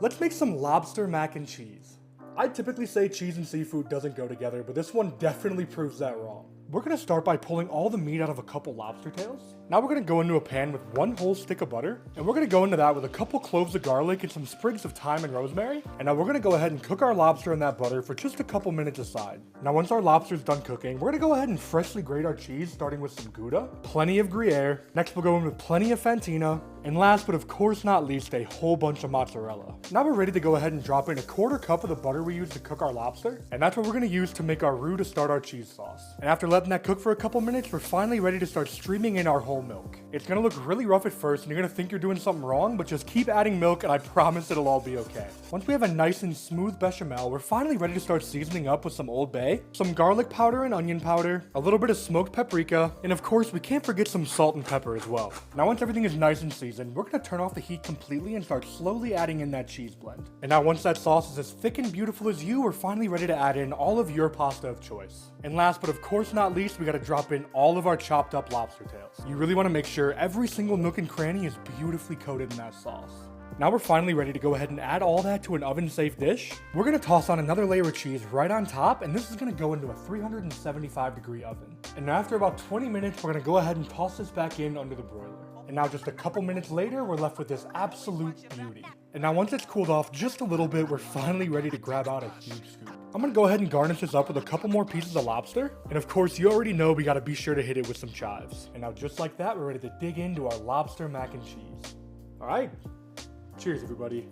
Let's make some lobster mac and cheese. I typically say cheese and seafood doesn't go together, but this one definitely proves that wrong. We're gonna start by pulling all the meat out of a couple lobster tails. Now we're gonna go into a pan with one whole stick of butter, and we're gonna go into that with a couple cloves of garlic and some sprigs of thyme and rosemary. And now we're gonna go ahead and cook our lobster in that butter for just a couple minutes aside. Now once our lobster's done cooking, we're gonna go ahead and freshly grate our cheese, starting with some Gouda, plenty of Gruyere. Next we'll go in with plenty of Fantina, and last but of course not least, a whole bunch of mozzarella. Now we're ready to go ahead and drop in a quarter cup of the butter we used to cook our lobster, and that's what we're gonna use to make our roux to start our cheese sauce. And after letting that cook for a couple minutes, we're finally ready to start streaming in our whole milk. It's gonna look really rough at first, and you're gonna think you're doing something wrong, but just keep adding milk and I promise it'll all be okay. Once we have a nice and smooth bechamel, we're finally ready to start seasoning up with some Old Bay, some garlic powder and onion powder, a little bit of smoked paprika, and of course we can't forget some salt and pepper as well. Now once everything is nice and seasoned, we're gonna turn off the heat completely and start slowly adding in that cheese blend. And now once that sauce is as thick and beautiful as you, we're finally ready to add in all of your pasta of choice. And last but of course not least, we gotta drop in all of our chopped up lobster tails. You really wanna make sure every single nook and cranny is beautifully coated in that sauce. Now we're finally ready to go ahead and add all that to an oven-safe dish. We're gonna toss on another layer of cheese right on top, and this is gonna go into a 375-degree oven. And after about 20 minutes, we're gonna go ahead and toss this back in under the broiler. And now just a couple minutes later, we're left with this absolute beauty. And now once it's cooled off just a little bit, we're finally ready to grab out a huge scoop. I'm gonna go ahead and garnish this up with a couple more pieces of lobster. And of course, you already know we gotta be sure to hit it with some chives. And now just like that, we're ready to dig into our lobster mac and cheese. All right, cheers everybody.